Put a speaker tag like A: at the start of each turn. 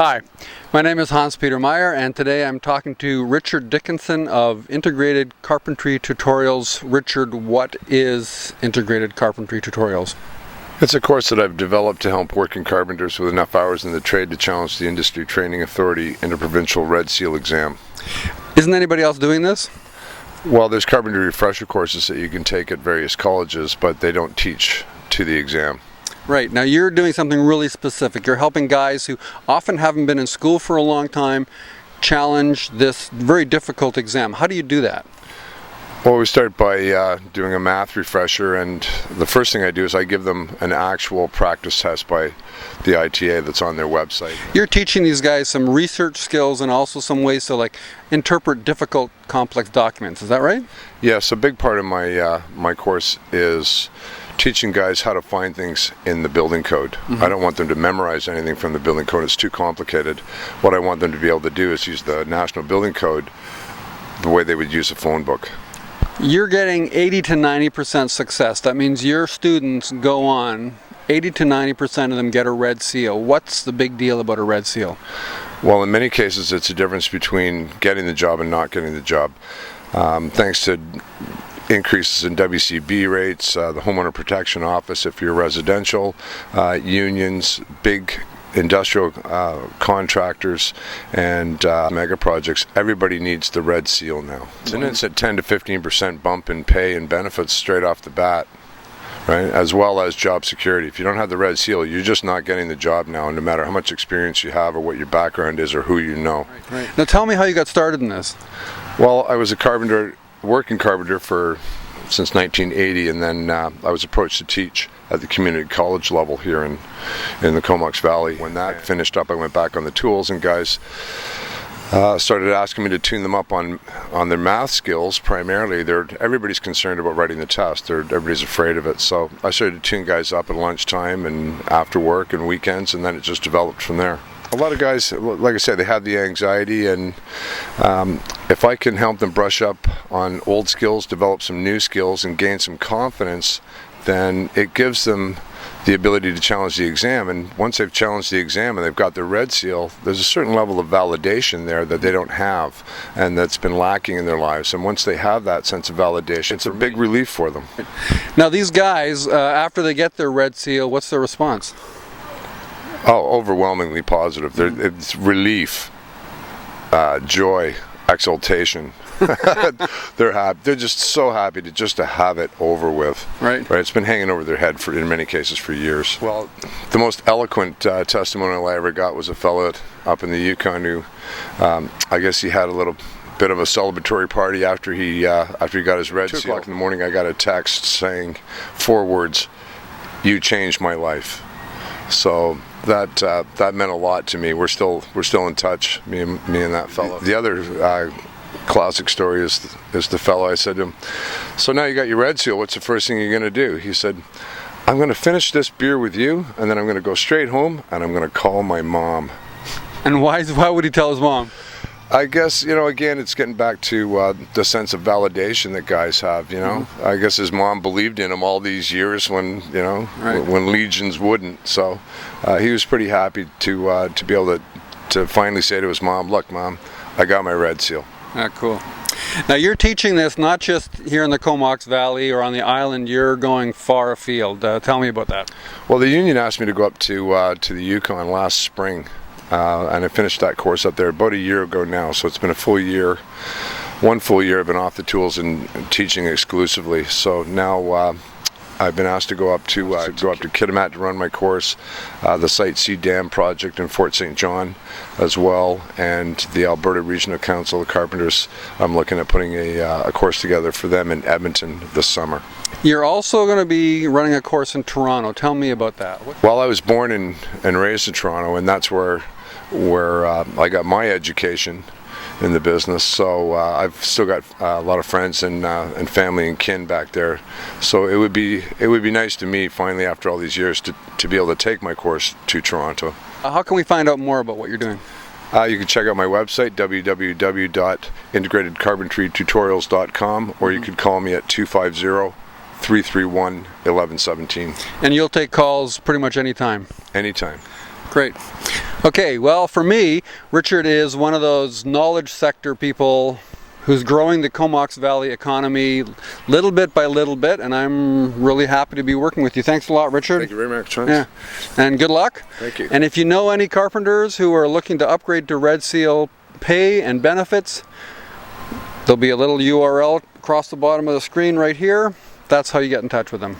A: Hi, my name is Hans-Peter Meyer, and today I'm talking to Richard Dickinson of Integrated Carpentry Tutorials. Richard, what is Integrated Carpentry Tutorials?
B: It's a course that I've developed to help working carpenters with enough hours in the trade to challenge the industry training authority in a provincial Red Seal exam.
A: Isn't anybody else doing this?
B: Well, there's carpentry refresher courses that you can take at various colleges, but they don't teach to the exam.
A: Right. Now you're doing something really specific. You're helping guys who often haven't been in school for a long time challenge this very difficult exam. How do you do that?
B: Well, we start by doing a math refresher, and the first thing I do is I give them an actual practice test by the ITA that's on their website.
A: You're teaching these guys some research skills and also some ways to interpret difficult, complex documents. Is that right?
B: Yes, a big part of my course is teaching guys how to find things in the building code. I don't want them to memorize anything from the building code. It's too complicated. What I want them to be able to do is use the National Building Code the way they would use a phone book.
A: You're getting 80 to 90% success. That means your students go on, 80 to 90% of them get a red seal. What's the big deal about a red seal?
B: Well, in many cases it's a difference between getting the job and not getting the job. Thanks to increases in WCB rates, the Homeowner Protection Office if you're residential, unions, big industrial contractors, and mega projects. Everybody needs the red seal now. And it's a 10 to 15% bump in pay and benefits straight off the bat, right? As well as job security. If you don't have the red seal, you're just not getting the job now, no matter how much experience you have or what your background is or who you know.
A: Right. Now tell me how you got started in this.
B: Well, I was a working carpenter since 1980, and then I was approached to teach at the community college level here in the Comox Valley. When that finished up, I went back on the tools, and guys started asking me to tune them up on their math skills primarily. Everybody's concerned about writing the test. Everybody's afraid of it. So I started to tune guys up at lunchtime and after work and weekends, and then it just developed from there. A lot of guys, like I said, they have the anxiety, and if I can help them brush up on old skills, develop some new skills, and gain some confidence, then it gives them the ability to challenge the exam. And once they've challenged the exam and they've got their red seal, there's a certain level of validation there that they don't have and that's been lacking in their lives. And once they have that sense of validation, it's a big relief for them.
A: Now these guys, after they get their red seal, what's their response?
B: Oh, overwhelmingly positive. It's relief, joy, exultation. They're happy. They're just so happy to have it over with.
A: Right.
B: It's been hanging over their head in many cases for years. Well, the most eloquent testimonial I ever got was a fellow up in the Yukon who, I guess he had a little bit of a celebratory party after he got his red seal. 2 o'clock in the morning, I got a text saying 4 words: "You changed my life." So that meant a lot to me. We're still in touch, me and that fellow. The other classic story is the fellow. I said to him, "So now you got your red seal, what's the first thing you're going to do?" He said, "I'm going to finish this beer with you, and then I'm going to go straight home, and I'm going to call my mom."
A: And why would he tell his mom?
B: I guess, again, it's getting back to the sense of validation that guys have, I guess his mom believed in him all these years when, when legions wouldn't. So he was pretty happy to be able to finally say to his mom, "Look, Mom, I got my red seal."
A: Cool. Now you're teaching this not just here in the Comox Valley or on the island, you're going far afield. Tell me about that.
B: Well, the union asked me to go up to the Yukon last spring. And I finished that course up there about a year ago now, so it's been a full year. 1 full year I've been off the tools and teaching exclusively. So now I've been asked to go up to Kitimat to run my course, the Site C Dam project in Fort St. John as well, and the Alberta Regional Council of Carpenters. I'm looking at putting a course together for them in Edmonton this summer.
A: You're also going to be running a course in Toronto. Tell me about that.
B: Well, I was born and raised in Toronto, and that's where I got my education in the business. So I've still got a lot of friends and family and kin back there. So it would be nice to me finally, after all these years, to be able to take my course to Toronto. How
A: can we find out more about what you're doing?
B: You can check out my website, www.integratedcarpentrytutorials.com, or you could call me at 250-331-1117.
A: And you'll take calls pretty much anytime?
B: Anytime.
A: Great. Okay, well, for me, Richard is one of those knowledge sector people who's growing the Comox Valley economy little bit by little bit, and I'm really happy to be working with you. Thanks a lot, Richard.
B: Thank you very much, Hans.
A: Yeah, and good luck.
B: Thank you.
A: And if you know any carpenters who are looking to upgrade to Red Seal pay and benefits, there'll be a little URL across the bottom of the screen right here. That's how you get in touch with them.